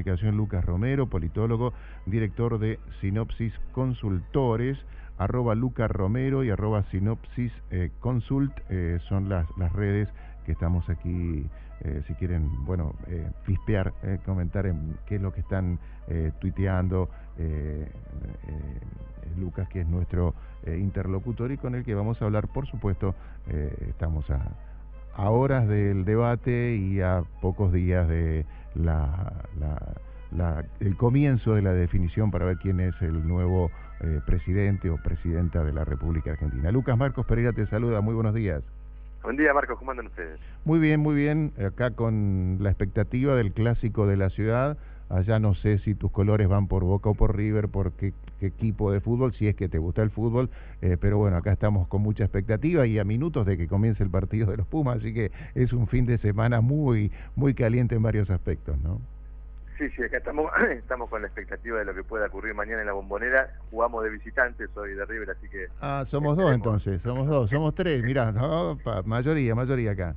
comunicación Lucas Romero, politólogo, director de Sinopsis Consultores, @Lucas Romero y @Sinopsis Consult, son las redes que estamos aquí, si quieren, bueno, pispear, comentar en qué es lo que están tuiteando Lucas, que es nuestro interlocutor y con el que vamos a hablar, por supuesto. Estamos a horas del debate y a pocos días de el comienzo de la definición para ver quién es el nuevo presidente o presidenta de la República Argentina. Lucas, Marcos Pereira te saluda, muy buenos días. Buen día, Marcos, ¿cómo andan ustedes? Muy bien, acá con la expectativa del clásico de la ciudad. Allá no sé si tus colores van por Boca o por River, por qué equipo de fútbol, si es que te gusta el fútbol, pero bueno, acá estamos con mucha expectativa y a minutos de que comience el partido de los Pumas, así que es un fin de semana muy caliente en varios aspectos, ¿no? Sí, acá estamos con la expectativa de lo que pueda ocurrir mañana en la Bombonera. Jugamos de visitantes, soy de River, así que... somos dos entonces, somos tres, mirá, no, mayoría acá.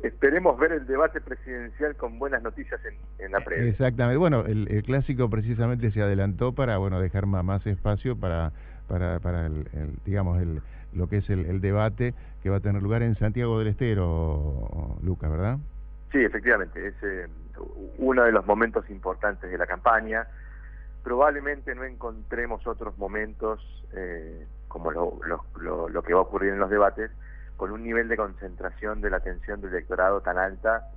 Esperemos ver el debate presidencial con buenas noticias en la previa. Exactamente, bueno, el clásico precisamente se adelantó para, bueno, dejar más espacio para digamos, lo que es el debate que va a tener lugar en Santiago del Estero, Lucas, ¿verdad? Sí, efectivamente, es uno de los momentos importantes de la campaña. Probablemente no encontremos otros momentos como lo que va a ocurrir en los debates, con un nivel de concentración de la atención del electorado tan alta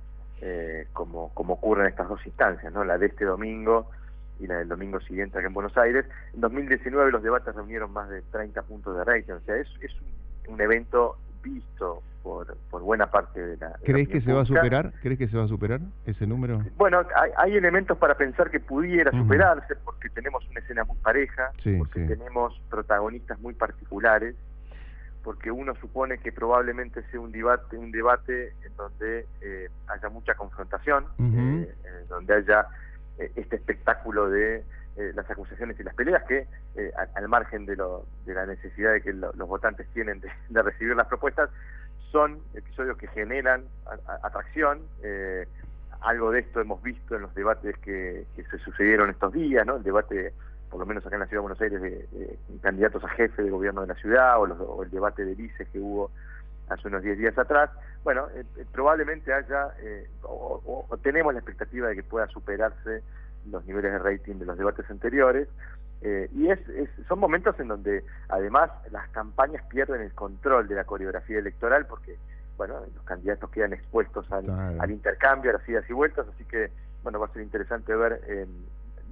como ocurre en estas dos instancias, ¿no? La de este domingo y la del domingo siguiente acá en Buenos Aires. En 2019 los debates reunieron más de 30 puntos de rating, o sea, es un evento visto por buena parte de la... ¿Crees que se va a superar? ¿Crees que se va a superar ese número? Bueno, hay elementos para pensar que pudiera superarse, porque tenemos una escena muy pareja, porque tenemos protagonistas muy particulares, porque uno supone que probablemente sea un debate en donde haya mucha confrontación, donde haya este espectáculo de las acusaciones y las peleas que, al margen de la necesidad de que los votantes tienen de recibir las propuestas, son episodios que generan atracción. Algo de esto hemos visto en los debates que se sucedieron estos días, ¿no? El debate, por lo menos acá en la Ciudad de Buenos Aires, de candidatos a jefe de gobierno de la ciudad, o el debate de vices que hubo hace unos 10 días atrás. Bueno, probablemente haya, o tenemos la expectativa de que pueda superarse los niveles de rating de los debates anteriores, y son momentos en donde además las campañas pierden el control de la coreografía electoral, porque bueno, los candidatos quedan expuestos al intercambio, a las idas y vueltas, así que bueno, va a ser interesante ver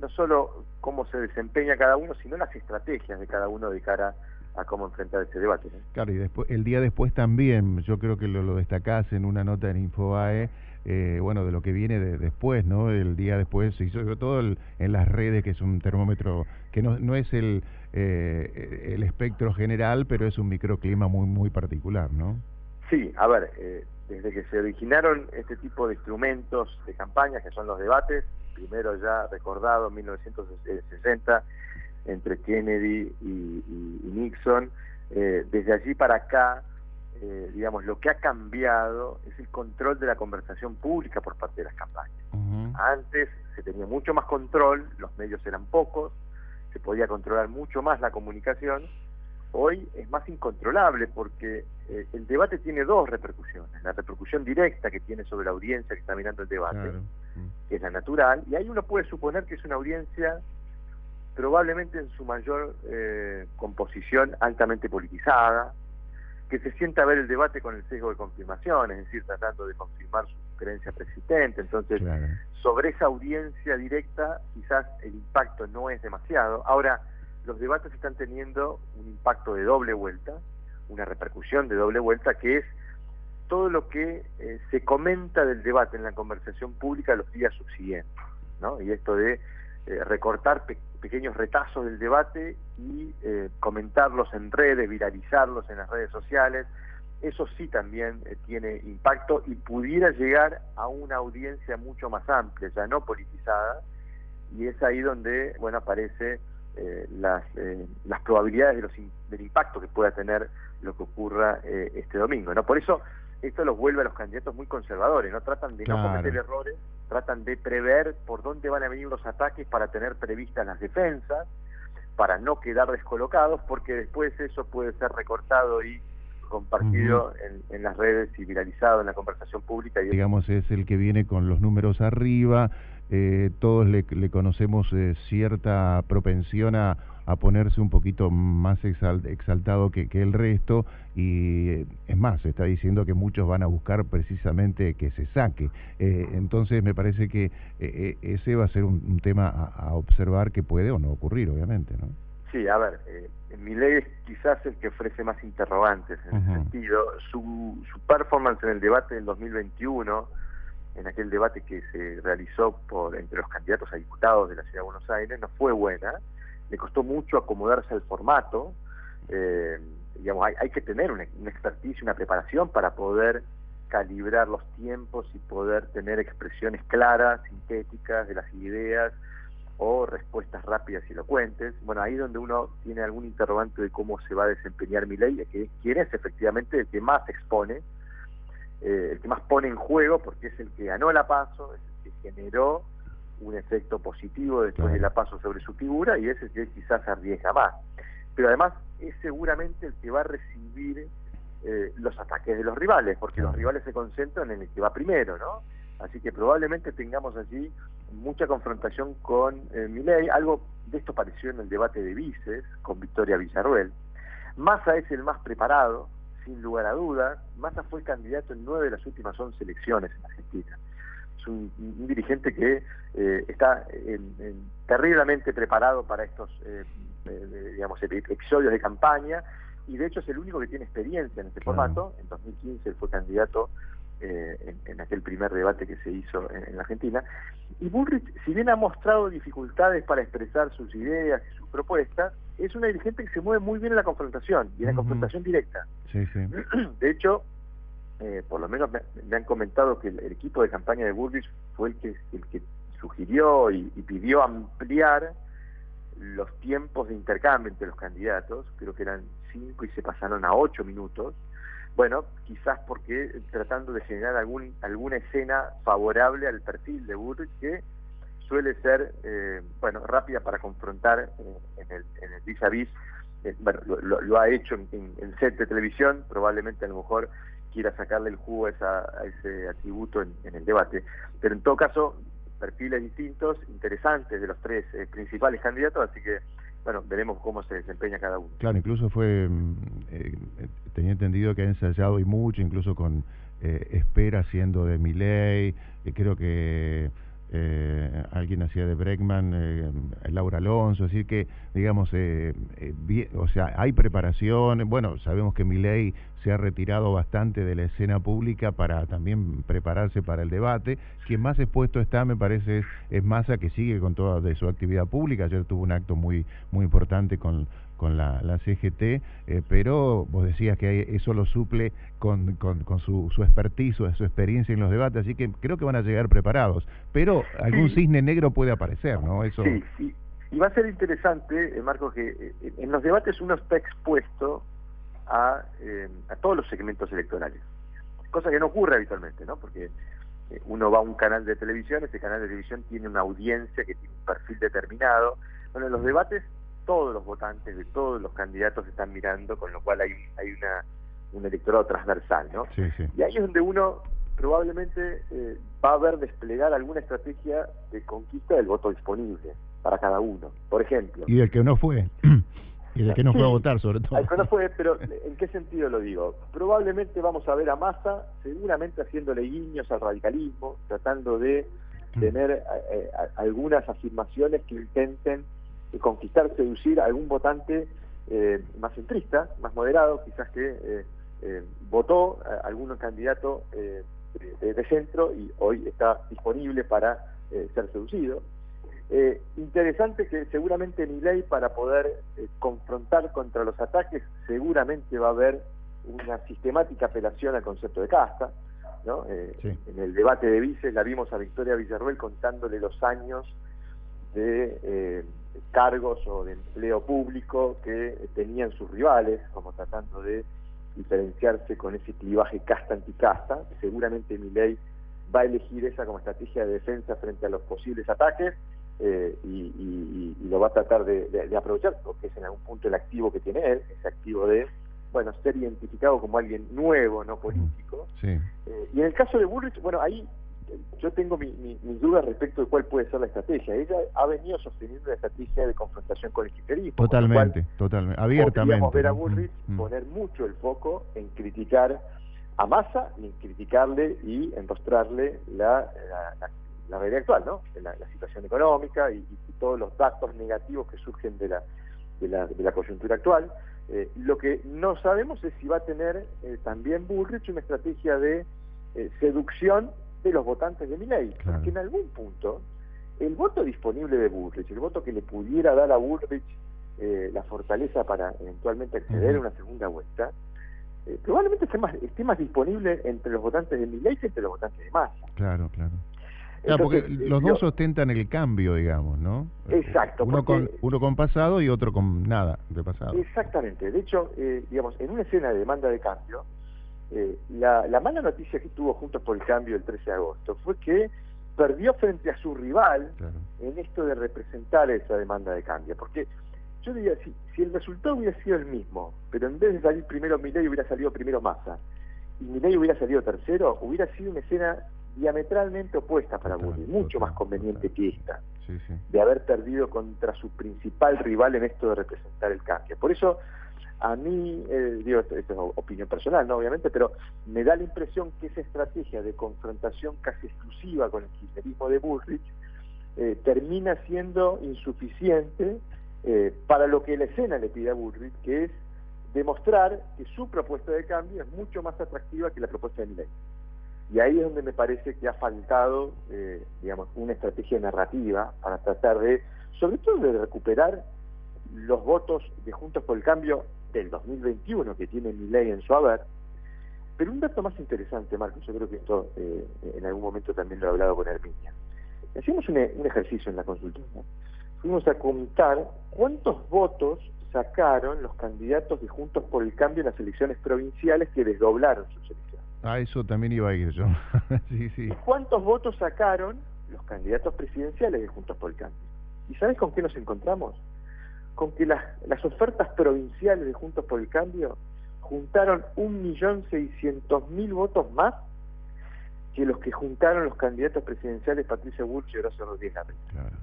no solo cómo se desempeña cada uno, sino las estrategias de cada uno de cara a cómo enfrentar ese debate, ¿no? Claro, y después, el día después también, yo creo que lo destacás en una nota en Infobae, bueno, de lo que viene después, ¿no? El día después, y sobre todo en las redes, que es un termómetro que no es el espectro general, pero es un microclima muy particular, ¿no? Sí, a ver, desde que se originaron este tipo de instrumentos de campaña, que son los debates, primero ya recordado en 1960, entre Kennedy y Nixon, desde allí para acá, digamos, lo que ha cambiado es el control de la conversación pública por parte de las campañas. Antes se tenía mucho más control, los medios eran pocos, se podía controlar mucho más la comunicación. Hoy es más incontrolable porque el debate tiene dos repercusiones. La repercusión directa que tiene sobre la audiencia que está mirando el debate, que es la natural, y ahí uno puede suponer que es una audiencia probablemente en su mayor composición altamente politizada, que se sienta a ver el debate con el sesgo de confirmación, es decir, tratando de confirmar su creencia preexistente. Entonces, sobre esa audiencia directa quizás el impacto no es demasiado. Ahora, los debates están teniendo un impacto de doble vuelta, una repercusión de doble vuelta, que es todo lo que se comenta del debate en la conversación pública los días subsiguientes, ¿no? Y esto de recortar pequeños retazos del debate y comentarlos en redes, viralizarlos en las redes sociales, eso sí también tiene impacto y pudiera llegar a una audiencia mucho más amplia, ya no politizada, y es ahí donde, bueno, aparece las probabilidades del impacto que pueda tener lo que ocurra este domingo, ¿no? Por eso esto los vuelve a los candidatos muy conservadores, ¿no? Tratan de no cometer errores, tratan de prever por dónde van a venir los ataques para tener previstas las defensas, para no quedar descolocados, porque después eso puede ser recortado y compartido en las redes y viralizado en la conversación pública. Digamos, es el que viene con los números arriba, todos le conocemos cierta propensión a ponerse un poquito más exaltado que el resto, y es más, se está diciendo que muchos van a buscar precisamente que se saque. Entonces me parece que ese va a ser un tema a observar, que puede o no ocurrir, obviamente, ¿no? Sí, a ver, Milei es quizás el que ofrece más interrogantes en ese sentido. Su performance en el debate del 2021, en aquel debate que se realizó entre los candidatos a diputados de la Ciudad de Buenos Aires, no fue buena. Le costó mucho acomodarse al formato. Digamos, hay que tener una expertise, una preparación para poder calibrar los tiempos y poder tener expresiones claras, sintéticas de las ideas, o respuestas rápidas y elocuentes. Bueno, ahí donde uno tiene algún interrogante de cómo se va a desempeñar Milei, que quién es efectivamente el que más expone, el que más pone en juego, porque es el que ganó la PASO, es el que generó un efecto positivo después de la PASO sobre su figura, y es el que quizás arriesga más. Pero además es seguramente el que va a recibir los ataques de los rivales, porque los rivales se concentran en el que va primero, ¿no? Así que probablemente tengamos allí mucha confrontación con Milei. Algo de esto pareció en el debate de vices con Victoria Villarruel. Massa es el más preparado, sin lugar a dudas. Massa fue candidato en 9 de las últimas 11 elecciones en Argentina. Es un dirigente que está terriblemente preparado para estos digamos, episodios de campaña, y de hecho es el único que tiene experiencia en este formato. En 2015 él fue candidato en aquel primer debate que se hizo en la Argentina. Y Bullrich, si bien ha mostrado dificultades para expresar sus ideas y sus propuestas, es una dirigente que se mueve muy bien en la confrontación, y en la confrontación directa. Sí, sí. De hecho, por lo menos me han comentado que el equipo de campaña de Bullrich fue el que sugirió y pidió ampliar los tiempos de intercambio entre los candidatos. Creo que eran 5 y se pasaron a 8 minutos. Bueno, quizás porque tratando de generar alguna escena favorable al perfil de Bullrich, que suele ser rápida para confrontar en el vis-a-vis. Bueno, lo ha hecho en set de televisión, probablemente a lo mejor quiera sacarle el jugo a ese atributo en el debate, pero en todo caso perfiles distintos, interesantes de los tres principales candidatos, así que bueno, veremos cómo se desempeña cada uno. Claro, incluso tenía entendido que ha ensayado y mucho, incluso con Espera siendo de Milei, creo que alguien hacía de Bregman, Laura Alonso, así que, digamos, o sea, hay preparación. Bueno, sabemos que Milei se ha retirado bastante de la escena pública para también prepararse para el debate. Quien más expuesto está, me parece, es Massa, que sigue con toda de su actividad pública. Ayer tuvo un acto muy importante con la CGT, pero vos decías que eso lo suple con su expertise, su experiencia en los debates, así que creo que van a llegar preparados, pero algún cisne negro puede aparecer, ¿no? Eso... Sí, y va a ser interesante, Marcos, que en los debates uno está expuesto a todos los segmentos electorales, cosa que no ocurre habitualmente, ¿no? Porque uno va a un canal de televisión, ese canal de televisión tiene una audiencia que tiene un perfil determinado. Bueno, en los debates todos los votantes de todos los candidatos están mirando, con lo cual hay un electorado transversal, ¿no? Sí, sí. Y ahí es donde uno probablemente va a ver desplegar alguna estrategia de conquista del voto disponible para cada uno, por ejemplo. Y del que no fue, y del que no fue a votar, sobre todo. El que no fue, pero ¿en qué sentido lo digo? Probablemente vamos a ver a Massa seguramente haciéndole guiños al radicalismo, tratando de tener algunas afirmaciones que intenten conquistar, seducir a algún votante más centrista, más moderado, quizás que votó a algún candidato de centro y hoy está disponible para ser seducido. Interesante que seguramente Milei, para poder confrontar contra los ataques, seguramente va a haber una sistemática apelación al concepto de casta, ¿no? Sí. En el debate de vices la vimos a Victoria Villarruel contándole los años de cargos o de empleo público que tenían sus rivales, como tratando de diferenciarse con ese clivaje casta-anticasta. Seguramente Milei va a elegir esa como estrategia de defensa frente a los posibles ataques y lo va a tratar de aprovechar, porque es en algún punto el activo que tiene él, ese activo de, bueno, ser identificado como alguien nuevo, no político. Sí. Y en el caso de Bullrich, bueno, ahí yo tengo mis dudas respecto de cuál puede ser la estrategia. Ella ha venido sosteniendo una estrategia de confrontación con el kirchnerismo. Totalmente, abiertamente. Podríamos ver a Bullrich poner mucho el foco en criticar a Massa y en criticarle y en mostrarle la realidad actual, ¿no? La situación económica y todos los datos negativos que surgen de la coyuntura actual. Lo que no sabemos es si va a tener también Bullrich una estrategia de seducción de los votantes de Milei, claro. Porque en algún punto el voto disponible de Bullrich, el voto que le pudiera dar a Bullrich la fortaleza para eventualmente acceder a una segunda vuelta, probablemente esté más disponible entre los votantes de Milei que entre los votantes de Massa. Claro. Entonces, porque los dos ostentan el cambio, digamos, ¿no? Exacto. Uno con pasado y otro con nada de pasado. Exactamente. De hecho, digamos, en una escena de demanda de cambio, la mala noticia que tuvo Juntos por el Cambio el 13 de agosto fue que perdió frente a su rival en esto de representar esa demanda de cambio. Porque yo diría, si el resultado hubiera sido el mismo, pero en vez de salir primero Milei hubiera salido primero Massa, y Milei hubiera salido tercero, hubiera sido una escena diametralmente opuesta para Bullrich, mucho más conveniente que esta, de haber perdido contra su principal rival en esto de representar el cambio. Por eso, a mí, digo, esto es opinión personal, ¿no? Obviamente, pero me da la impresión que esa estrategia de confrontación casi exclusiva con el kirchnerismo de Bullrich termina siendo insuficiente para lo que la escena le pide a Bullrich, que es demostrar que su propuesta de cambio es mucho más atractiva que la propuesta de Milei. Y ahí es donde me parece que ha faltado, digamos, una estrategia narrativa para tratar de, sobre todo, de recuperar los votos de Juntos por el Cambio del 2021 que tiene Milei en su haber. Pero un dato más interesante, Marcos, yo creo que esto en algún momento también lo he hablado con Herminia. Hacíamos un ejercicio en la consulta, ¿no? Fuimos a contar cuántos votos sacaron los candidatos de Juntos por el Cambio en las elecciones provinciales que desdoblaron sus elecciones. Eso también iba a ir yo. Sí. ¿Y cuántos votos sacaron los candidatos presidenciales de Juntos por el Cambio? ¿Y sabes con qué nos encontramos? Con que las ofertas provinciales de Juntos por el Cambio juntaron 1.600.000 votos más que los que juntaron los candidatos presidenciales Patricia Bullrich y Horacio Rodríguez Larreta. Claro.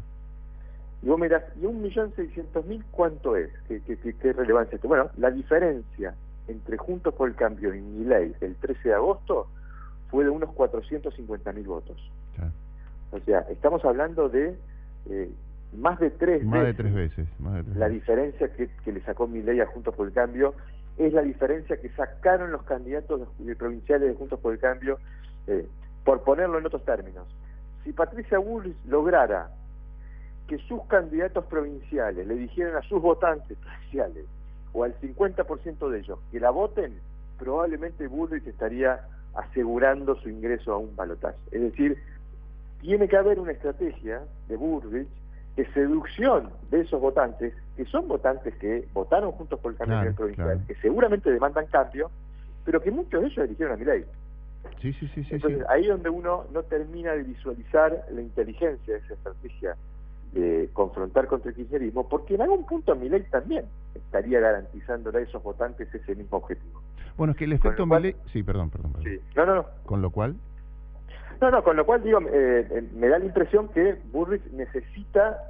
Y vos mirás, ¿y 1.600.000 cuánto es? ¿Qué relevancia tiene? Bueno, la diferencia entre Juntos por el Cambio y Milei el 13 de agosto fue de unos 450.000 votos. Claro. O sea, estamos hablando de más de tres veces. La diferencia que le sacó Milei a Juntos por el Cambio es la diferencia que sacaron los candidatos provinciales de Juntos por el Cambio. Por ponerlo en otros términos, si Patricia Bullrich lograra que sus candidatos provinciales le dijeran a sus votantes provinciales o al 50% de ellos que la voten, probablemente Bullrich estaría asegurando su ingreso a un balotaje. Es decir, tiene que haber una estrategia de Bullrich de seducción de esos votantes, que son votantes que votaron Juntos por el Cambio a nivel provincial, que seguramente demandan cambio, pero que muchos de ellos eligieron a Milei. Sí. Entonces, ahí es donde uno no termina de visualizar la inteligencia de esa estrategia de confrontar contra el kirchnerismo, porque en algún punto Milei también estaría garantizándole a esos votantes ese mismo objetivo. Bueno, es que el efecto Milei... Sí, perdón. Sí. No. ¿Con lo cual? No, con lo cual, digo, me da la impresión que Bullrich necesita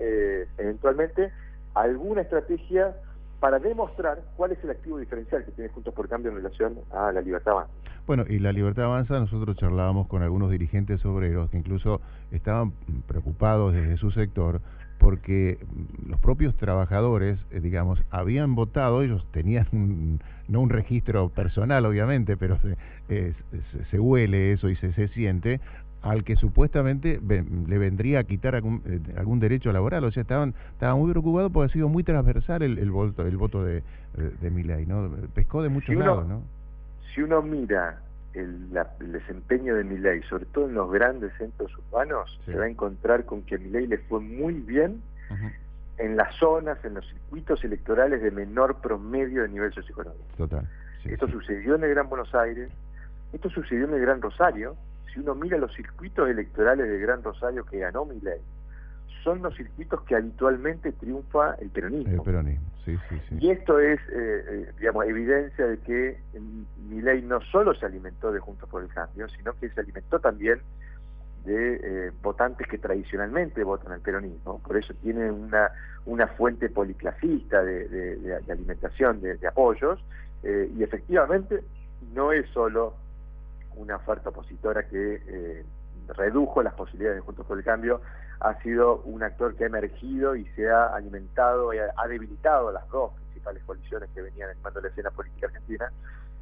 eventualmente alguna estrategia para demostrar cuál es el activo diferencial que tiene Juntos por el Cambio en relación a la Libertad Avanza. Bueno, y la Libertad Avanza, nosotros charlábamos con algunos dirigentes obreros que incluso estaban preocupados desde su sector porque los propios trabajadores, digamos, habían votado, ellos tenían no un registro personal, obviamente, pero se huele eso y se siente, al que supuestamente le vendría a quitar algún derecho laboral. O sea, estaban muy preocupados porque ha sido muy transversal el voto de Milei, ¿no? Pescó de muchos lados, ¿no? Si uno mira el desempeño de Milei, sobre todo en los grandes centros urbanos, se va a encontrar con que a Milei le fue muy bien en las zonas, en los circuitos electorales de menor promedio de nivel socioeconómico. Total. Esto sucedió en el Gran Buenos Aires, esto sucedió en el Gran Rosario, si uno mira los circuitos electorales del Gran Rosario que ganó Milei, son los circuitos que habitualmente triunfa el peronismo. El peronismo, sí. Y esto es, digamos, evidencia de que Milei no solo se alimentó de Juntos por el Cambio, sino que se alimentó también de votantes que tradicionalmente votan al peronismo. Por eso tiene una fuente policlasista de alimentación, de apoyos, y efectivamente no es solo una oferta opositora que redujo las posibilidades de Juntos por el Cambio, ha sido un actor que ha emergido y se ha alimentado y ha debilitado las dos principales coaliciones que venían animando la escena política argentina.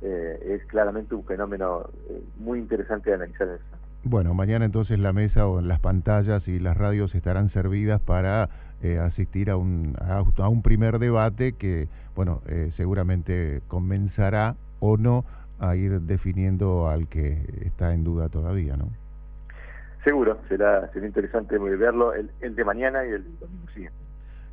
Es claramente un fenómeno muy interesante de analizar en ese sentido. Bueno, mañana entonces la mesa o las pantallas y las radios estarán servidas para asistir a un primer debate que, bueno, seguramente comenzará o no a ir definiendo al que está en duda todavía, ¿no? Seguro, será interesante verlo el de mañana y el domingo siguiente.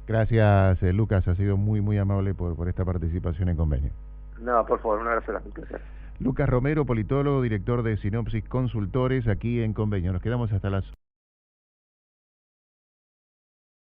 Gracias, Lucas, ha sido muy amable por esta participación en Convenio. No, por favor, un abrazo, un placer. Lucas Romero, politólogo, director de Sinopsis Consultores, aquí en Convenio. Nos quedamos hasta las